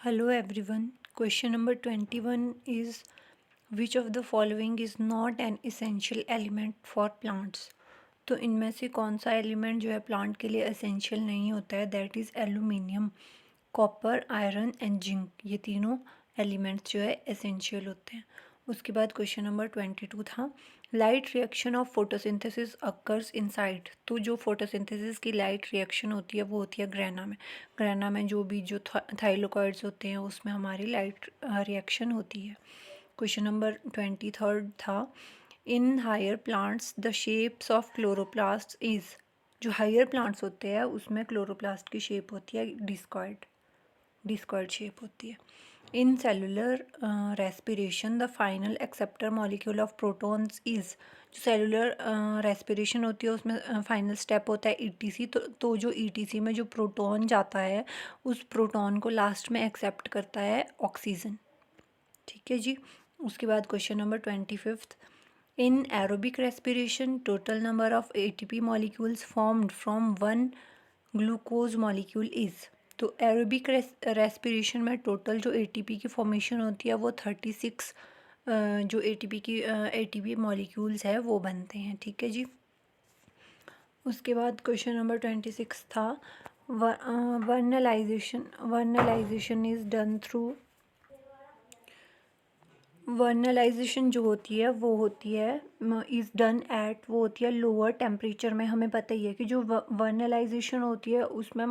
Hello everyone. Question number 21 is which of the following is not an essential element for plants? तो इनमें से कौन सा element जो है प्लांट के लिए एसेंशियल नहीं होता है? That is aluminium, copper, iron and zinc. ये तीनों एलिमेंट्स जो है एसेंशियल होते हैं। उसके बाद क्वेश्चन नंबर 22 था light reaction of photosynthesis occurs inside. तो जो फोटोसिंथेसिस की लाइट रिएक्शन होती है वो होती है ग्रैना में। ग्रैना में जो थाइलोकॉइड्स होते हैं उसमें हमारी लाइट रिएक्शन होती है। क्वेश्चन नंबर 23 था in higher plants the shapes of chloroplast is. जो हायर प्लांट्स होते हैं उसमें क्लोरोप्लास्ट की शेप होती है डिस्कॉइड शेप होती है। In cellular respiration the final acceptor molecule of protons is. जो सेलुलर रेस्पिरेशन होती है उसमें फाइनल स्टेप होता है ईटीसी। तो जो ईटीसी में जो प्रोटॉन जाता है उस प्रोटॉन को लास्ट में एक्सेप्ट करता है ऑक्सीजन। ठीक है जी। उसके बाद question number 25 in aerobic respiration total number of ATP molecules formed from one glucose molecule is. तो एरोबिक रेस्पिरेशन में टोटल जो एटीपी की फॉर्मेशन होती है वो 36 जो एटीपी मॉलिक्यूल्स है वो बनते हैं। ठीक है जी। उसके बाद क्वेश्चन नंबर 26 था vernalization is done through. Vernalization जो होती है वो होती है इज़ डन एट, वो होती है लोअर टेम्परेचर में। हमें पता ही है कि जो वर्नलाइजेशन होती है उसमें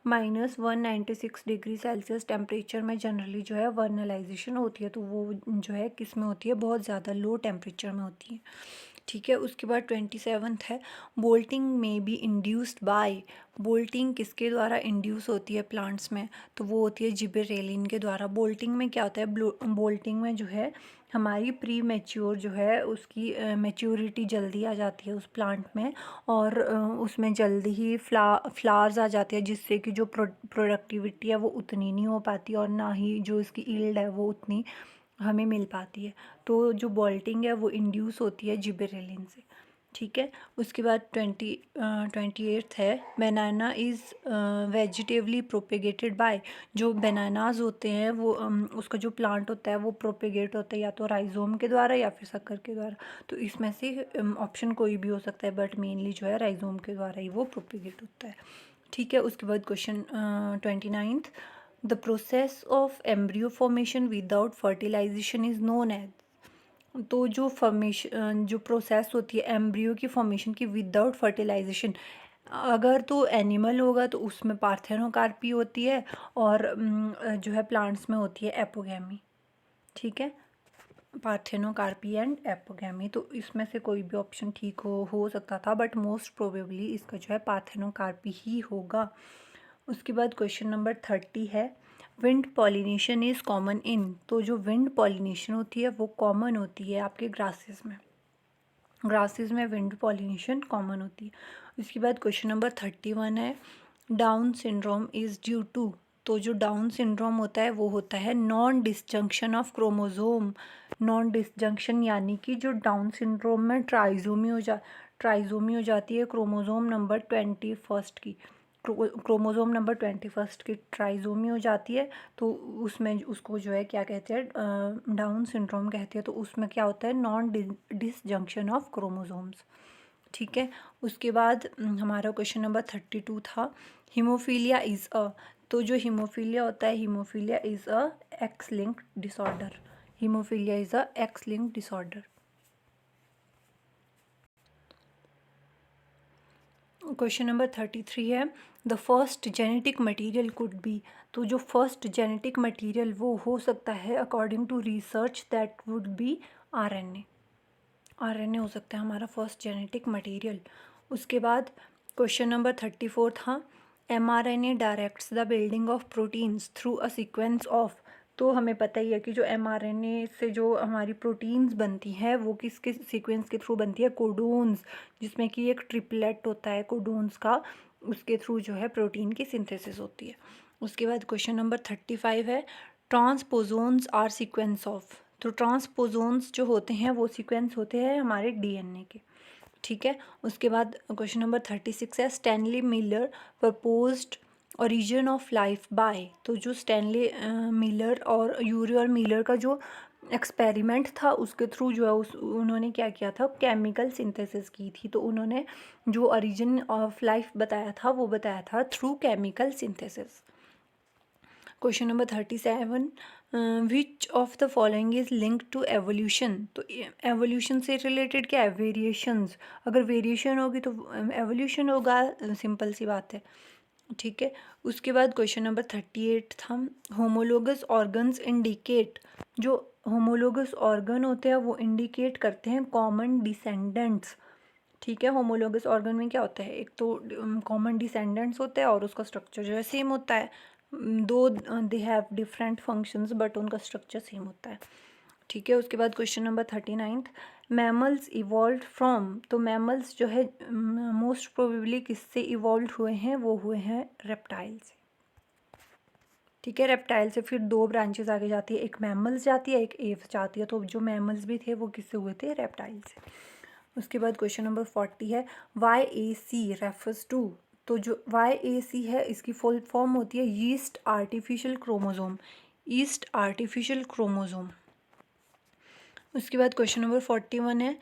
-196 डिग्री सेल्सियस टेम्परेचर में जनरली जो है वर्नलाइजेशन होती है। तो वो जो है किस में होती है? बहुत ज़्यादा लो टेम्परेचर में होती है। ठीक है। उसके बाद 27 है बोल्टिंग में बी इंड्यूस्ड बाय। बोल्टिंग किसके द्वारा इंड्यूस होती है प्लांट्स में? तो वो होती है जिबरेलिन के द्वारा। बोल्टिंग में क्या होता है? बोल्टिंग में जो है हमारी प्री मैच्योर जो है उसकी मैच्योरिटी जल्दी आ जाती है उस प्लांट में, और उसमें जल्दी ही फ्लावर्स आ जाती है, जिससे कि जो प्रोडक्टिविटी है वो उतनी नहीं हो पाती और ना ही जो इसकी ईल्ड है वो उतनी हमें मिल पाती है। तो जो बॉल्टिंग है वो इंड्यूस होती है जिबरेलिन से। ठीक है। उसके बाद 28 है बनाना इज़ वेजिटेबली प्रोपेगेटेड बाय। जो बनानाज होते हैं वो उसका जो प्लांट होता है वो प्रोपेगेट होता है या तो राइजोम के द्वारा या फिर शक्कर के द्वारा। तो इसमें से ऑप्शन कोई भी हो सकता है, बट मेनली जो है राइजोम के द्वारा ही वो प्रोपेगेट होता है। ठीक है। उसके बाद question 29 the process of embryo formation without fertilization is known as. तो जो फॉर्मेशन जो प्रोसेस होती है एम्ब्रियो की फॉर्मेशन की विदाउट फर्टिलाइजेशन, अगर तो एनिमल होगा तो उसमें पार्थेनोकार्पी होती है, और जो है प्लांट्स में होती है एपोगैमी। ठीक है। Parthenocarpy and apogamy. तो इसमें से कोई भी ऑप्शन ठीक हो सकता था, बट मोस्ट प्रोबेबली इसका जो है पार्थेनोकार्पी ही होगा। उसके बाद क्वेश्चन नंबर 30 है wind pollination is common in. तो जो विंड पॉलिनेशन होती है वो कॉमन होती है आपके ग्रासेस में विंड पॉलिनेशन कॉमन होती है। उसके बाद क्वेश्चन नंबर 31 है Down syndrome is due to. तो जो डाउन सिंड्रोम होता है वो होता है non disjunction of chromosome. Non disjunction यानी कि जो डाउन सिंड्रोम में ट्राइजोमी हो जाती है क्रोमोजोम नंबर 21 की। क्रोमोजोम नंबर 21 की ट्राइजोमी हो जाती है, तो उसमें उसको जो है क्या कहते हैं? डाउन सिंड्रोम कहते हैं। तो उसमें क्या होता है? Non disjunction of chromosomes. ठीक है। उसके बाद हमारा क्वेश्चन नंबर 32 था हीमोफीलिया इज़ अ। तो जो हीमोफीलिया होता है haemophilia is a X linked disorder. Haemophilia is a X linked disorder. Question number 33 है the first genetic material could be. तो जो फर्स्ट जेनेटिक मटेरियल वो हो सकता है according to research that would be RNA. RNA हो सकता है हमारा फर्स्ट जेनेटिक मटेरियल। उसके बाद क्वेश्चन नंबर 34 था mRNA directs the building of proteins through a sequence of. तो हमें पता ही है कि जो mRNA से जो हमारी प्रोटीन्स बनती हैं वो किसके सीक्वेंस के थ्रू बनती है? कोडोन्स, जिसमें कि एक ट्रिपलेट होता है कोडोन्स का, उसके थ्रू जो है प्रोटीन की सिंथेसिस होती है। उसके बाद क्वेश्चन नंबर 35 है ट्रांसपोजोन्स आर सीक्वेंस ऑफ। तो ट्रांसपोजोन्स जो होते हैं वो सीक्वेंस होते हैं हमारे डीएनए के। ठीक है। उसके बाद क्वेश्चन नंबर 36 है Stanley Miller proposed origin of life by, तो जो स्टैनली मिलर और यूरी और मिलर का जो एक्सपेरिमेंट था उसके थ्रू जो है उन्होंने क्या किया था, केमिकल सिंथेसिस की थी। तो उन्होंने जो ओरिजिन ऑफ लाइफ बताया था वो बताया था through chemical synthesis. Question number 37, which of the following is link to evolution. तो एवोल्यूशन से रिलेटेड क्या है, वेरिएशंस। अगर वेरिएशन होगी तो एवोल्यूशन होगा, सिंपल सी बात है। ठीक है, उसके बाद क्वेश्चन नंबर 38 था, होमोलोगस ऑर्गन्स इंडिकेट। जो होमोलोगस ऑर्गन होते हैं वो इंडिकेट करते हैं कॉमन डिसेंडेंट्स। ठीक है, होमोलोगस ऑर्गन में क्या होता है, एक तो कॉमन डिसेंडेंट्स होते हैं और उसका स्ट्रक्चर जो है सेम होता है। दो they have different functions but उनका स्ट्रक्चर सेम होता है। ठीक है, उसके बाद question number 39, mammals evolve from. तो मैमल्स जो है मोस्ट प्रोबेबली किससे इवॉल्व हुए हैं, वो हुए हैं रेप्टाइल से। ठीक है, रेप्टाइल से फिर दो ब्रांचेस आगे जाती है, एक मैमल्स जाती है एक एव्स जाती है। तो जो मैमल्स भी थे वो किससे हुए थे, रेप्टाइल से। उसके बाद क्वेश्चन नंबर 40 है, YAC रेफर्स टू। तो जो YAC है इसकी फुल फॉर्म होती है yeast artificial chromosome, yeast artificial chromosome. उसके बाद क्वेश्चन नंबर 41 है,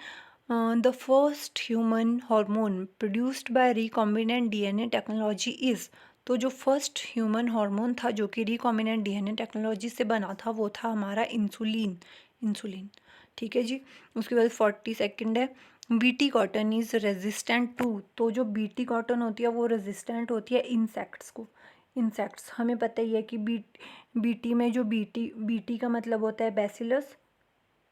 the first human hormone produced by recombinant DNA technology is. तो जो फर्स्ट ह्यूमन हार्मोन था जो कि रिकॉम्बिनेंट DNA टेक्नोलॉजी से बना था वो था हमारा इंसुलिन, इंसुलिन। ठीक है जी। उसके बाद 42 है, BT cotton is resistant to. तो जो बीटी कॉटन होती है वो रेजिस्टेंट होती है इंसेक्ट्स को। इंसेक्ट्स हमें पता ही है कि बीटी में जो बीटी का मतलब होता है बैसिलस,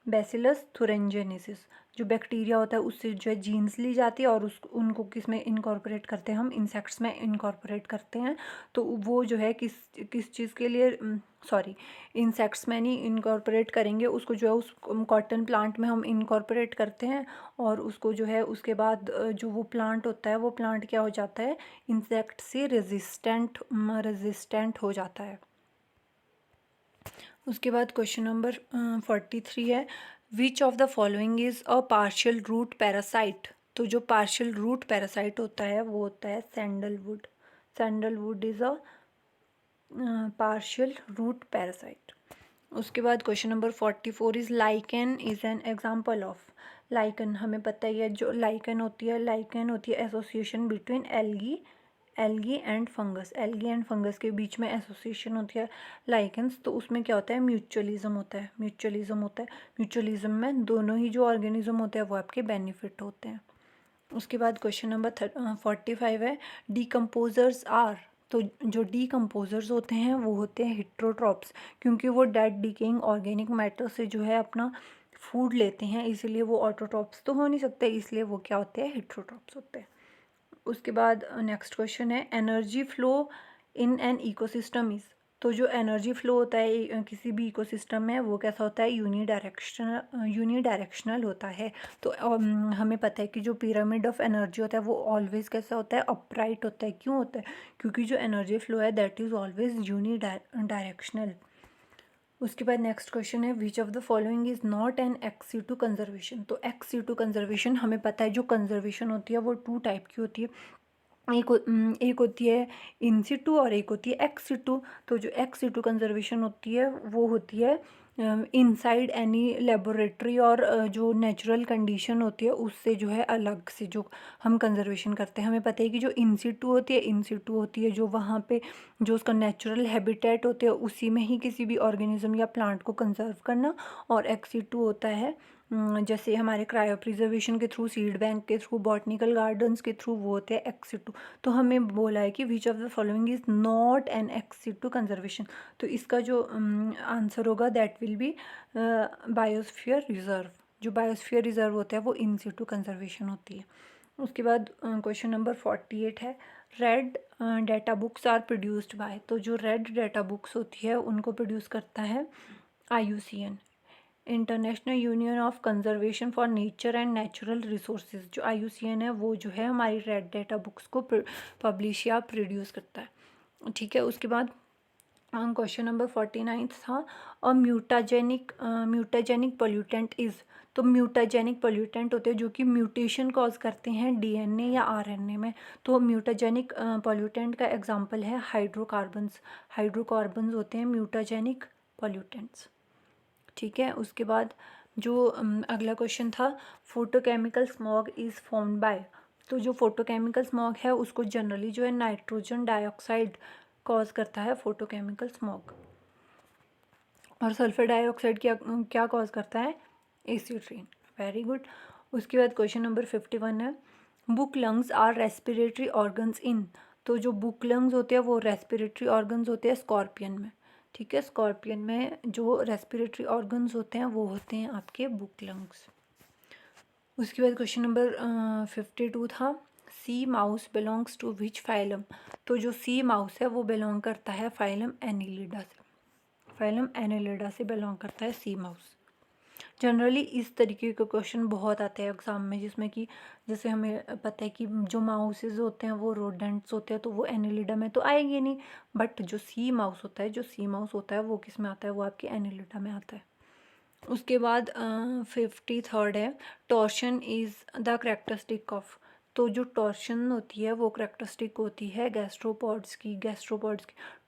बैसिलस थुरिंजेनेसिस। जो बैक्टीरिया होता है उससे जो है जीन्स ली जाती है और उनको किस में इनकॉर्पोरेट करते हैं, हम इंसेक्ट्स में इनकॉर्पोरेट करते हैं। तो वो जो है किस चीज़ के लिए, सॉरी, इंसेक्ट्स में नहीं इनकॉर्पोरेट करेंगे उसको, जो है उस कॉटन प्लांट में हम इनकॉर्पोरेट करते हैं और उसको जो है उसके बाद जो वो प्लांट होता है वो प्लांट क्या हो जाता है, इंसेक्ट से रेजिस्टेंट हो जाता है। उसके बाद क्वेश्चन नंबर 43 है, which of the following is a partial root parasite. तो जो पार्शियल रूट पैरासाइट होता है वो होता है sandalwood. Sandalwood is a partial root parasite. उसके बाद question number 44 is lichen is an example of. Lichen हमें पता ही है, जो लाइकन होती है association between algae and fungus. Algae and fungus के बीच में एसोसिएशन होती है लाइकेंस। तो उसमें क्या होता है, म्यूचुअलिज्म होता है, म्यूचुअलिज्म में दोनों ही जो ऑर्गेनिज्म होते हैं वो आपके बेनिफिट होते हैं। उसके बाद क्वेश्चन नंबर 45 है, डीकम्पोजर्स आर। तो जो डीकम्पोजर्स होते हैं वो होते हैं हिट्रोट्रॉप्स, क्योंकि वो डेड डिकेइंग ऑर्गेनिक मैटर से जो है अपना फूड लेते हैं, इसीलिए वो ऑटोट्रॉप्स तो हो नहीं सकते, इसलिए वो क्या होते हैं, हिट्रोट्रॉप्स होते हैं। उसके बाद नेक्स्ट क्वेश्चन है, energy flow in an ecosystem is. तो जो एनर्जी फ्लो होता है किसी भी इकोसिस्टम में वो कैसा होता है, यूनिडायरेक्शनल होता है। तो हमें पता है कि जो पिरामिड ऑफ एनर्जी होता है वो ऑलवेज कैसा होता है, अपराइट होता है। क्यों होता है, क्योंकि जो एनर्जी फ्लो है दैट इज़ ऑलवेज यूनिडायरेक्शनल। उसके बाद नेक्स्ट क्वेश्चन है, which of the following is not an एक्स-CO2 कंजर्वेशन। तो एक्स-CO2 कंजर्वेशन हमें पता है, जो कंजर्वेशन होती है वो 2 टाइप की होती है। एक होती है इन सिटू और एक होती है एक्स सिटू। तो जो एक्स सिटू कंजर्वेशन होती है वो होती है इनसाइड एनी लेबोरेटरी और जो नेचुरल कंडीशन होती है उससे जो है अलग से जो हम कंजर्वेशन करते हैं। हमें पता है कि जो इन सिटू होती है जो वहाँ पे जो उसका नेचुरल हैबिटेट होते हैं उसी में ही किसी भी ऑर्गेनिज्म या प्लांट को कंजर्व करना। और एक्स सिटू होता है जैसे हमारे क्रायो प्रिजर्वेशन के थ्रू, सीड बैंक के थ्रू, बॉटनिकल गार्डन्स के थ्रू, वो होते हैं एक्स-CO2। तो हमें बोला है कि which of the following is not an एक्स-CO2 कंजर्वेशन। तो इसका जो आंसर होगा that will be biosphere reserve. जो बायोस्फीयर रिजर्व होता है वो इन-सिटू कंजर्वेशन होती है। उसके बाद क्वेश्चन नंबर 48 है, red data books are produced by. तो जो रेड डाटा बुक्स होती है उनको प्रोड्यूस करता है IUCN, international union of conservation for nature and natural resources. जो IUCN है वो जो है हमारी रेड डाटा बुक्स को पब्लिश या प्रोड्यूस करता है। ठीक है, उसके बाद क्वेश्चन नंबर 49 था, और म्यूटाजेनिक पोल्यूटेंट इज़। तो म्यूटाजेनिक पोल्यूटेंट होते हैं जो कि म्यूटेशन कॉज करते हैं डीएनए या आरएनए में। तो म्यूटाजेनिक पोल्यूटेंट का एग्जांपल है हाइड्रोकार्बन्स। हाइड्रोकार्बन्स होते हैं म्यूटाजेनिक पोल्यूटेंट्स। ठीक है, उसके बाद जो अगला क्वेश्चन था, photochemical smog is formed by. तो जो फोटोकेमिकल स्मॉग है उसको जनरली जो है नाइट्रोजन डाइऑक्साइड कॉज करता है, फोटोकेमिकल स्मॉग। और सल्फर डाइऑक्साइड क्या क्या कॉज करता है, एसिड रेन। Very good. उसके बाद क्वेश्चन नंबर 51 है, book lungs are respiratory organs in. तो जो बुक लंग्स होते हैं वो रेस्पिरेटरी ऑर्गन्स होते हैं स्कॉर्पियन में। ठीक है, स्कॉर्पियन में जो रेस्पिरेटरी ऑर्गन्स होते हैं वो होते हैं आपके बुक लंग्स। उसके बाद क्वेश्चन नंबर 52 था, sea mouse belongs to which phylum. तो जो सी माउस है वो बिलोंग करता है फाइलम एनिलिडा से। फाइलम एनिलिडा से बिलोंग करता है सी माउस। जनरली इस तरीके के क्वेश्चन बहुत आते हैं एग्ज़ाम में, जिसमें कि जैसे हमें पता है कि जो माउसेज होते हैं वो रोडेंट्स होते हैं, तो वो एनिलिडा में तो आएंगे नहीं। बट जो सी माउस होता है, जो सी माउस होता है वो किस में आता है, वो आपके एनिलिडा में आता है। उसके बाद 53rd है, torsion is the characteristic of. तो जो टॉर्शन होती है वो करेक्टरिस्टिक होती है गैस्ट्रोपॉड्स की।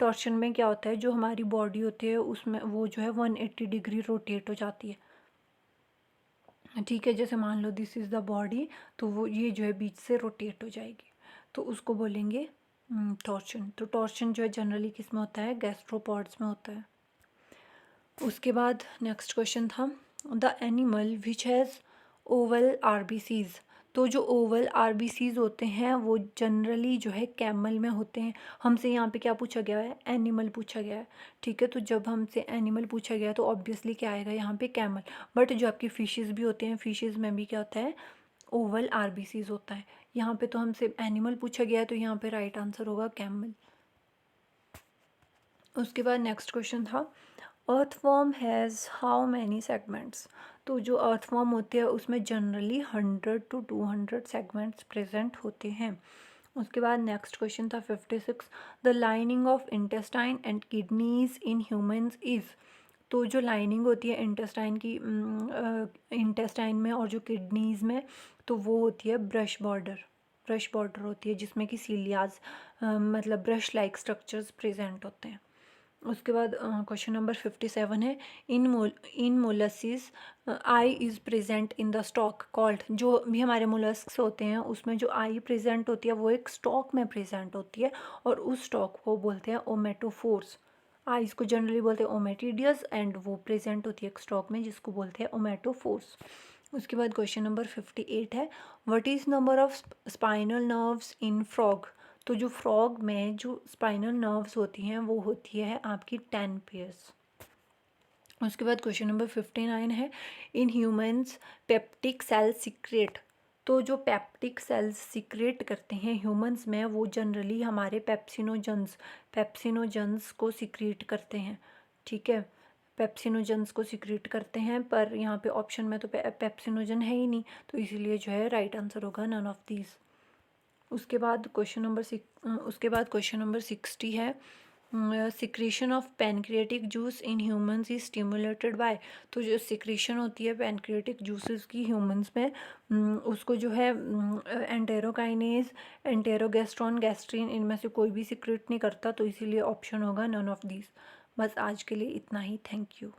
टॉर्शन में क्या होता है, जो हमारी बॉडी होती है उसमें वो जो है 180 डिग्री रोटेट हो जाती है। ठीक है, जैसे मान लो दिस इज़ द बॉडी, तो वो ये जो है बीच से रोटेट हो जाएगी, तो उसको बोलेंगे टॉर्शन। तो टॉर्शन जो है जनरली किस में होता है, गैस्ट्रोपॉड्स में होता है। उसके बाद नेक्स्ट क्वेश्चन था, the animal which has Oval RBCs. तो जो ओवल आरबीसीज होते हैं वो जनरली जो है कैमल में होते हैं। हमसे यहाँ पे क्या पूछा गया है, एनिमल पूछा गया है। ठीक है, तो जब हमसे एनिमल पूछा गया तो ऑब्वियसली क्या आएगा यहाँ पे, कैमल। बट जो आपकी फिशेज़ भी होते हैं, फिशेज़ में भी क्या होता है, ओवल आरबीसीज होता है। यहाँ पे तो हमसे एनिमल पूछा गया है, तो यहाँ पे राइट आंसर होगा कैमल। उसके बाद नेक्स्ट क्वेश्चन था, earthworm has how many segments. तो जो अर्थवॉर्म होते हैं उसमें जनरली 100 to 200 सेगमेंट्स प्रेजेंट होते हैं। उसके बाद नेक्स्ट क्वेश्चन था 56, the lining of intestine and kidneys in humans is. तो जो लाइनिंग होती है इंटेस्टाइन की, इंटेस्टाइन में और जो किडनीज़ में, तो वो होती है ब्रश बॉर्डर होती है, जिसमें कि सीलियाज मतलब ब्रश लाइक स्ट्रक्चर्स प्रेजेंट होते हैं। उसके बाद क्वेश्चन नंबर 57 है, in molluscs eye is present in the stalk called. जो भी हमारे मोलस्क्स होते हैं उसमें जो आई प्रेजेंट होती है वो एक स्टॉक में प्रेजेंट होती है, और उस स्टॉक को बोलते हैं ओमेटोफोर्स। आइज़ को जनरली बोलते हैं ओमेटिडियस, एंड वो प्रेजेंट होती है एक स्टॉक में जिसको बोलते हैं ओमेटोफोर्स। उसके बाद क्वेश्चन नंबर 58 है, what is number of spinal nerves in frog. तो जो फ्रॉग में जो स्पाइनल नर्व्स होती हैं वो होती है आपकी 10 पेयर्स। उसके बाद क्वेश्चन नंबर 59 है, in humans peptic cell secrete. तो जो पेप्टिक सेल्स सीक्रेट करते हैं ह्यूमंस में, वो जनरली हमारे पेप्सिनोजन्स को सीक्रेट करते हैं। ठीक है, पेप्सिनोजन्स को सीक्रेट करते हैं, पर यहाँ पे ऑप्शन में तो पेप्सिनोजन है ही नहीं, तो इसीलिए जो है राइट आंसर होगा नन ऑफ दीज। उसके बाद क्वेश्चन नंबर 60 है, secretion of pancreatic juice in humans is stimulated by. तो जो सिक्रीशन होती है पैनक्रियाटिक जूसेस की ह्यूमंस में, उसको जो है एंटेरोकाइनेज, एंटेरोगेस्ट्रॉन, गैस्ट्रीन, इनमें से कोई भी सिक्रेट नहीं करता, तो इसीलिए ऑप्शन होगा नन ऑफ दीज। बस आज के लिए इतना ही, थैंक यू।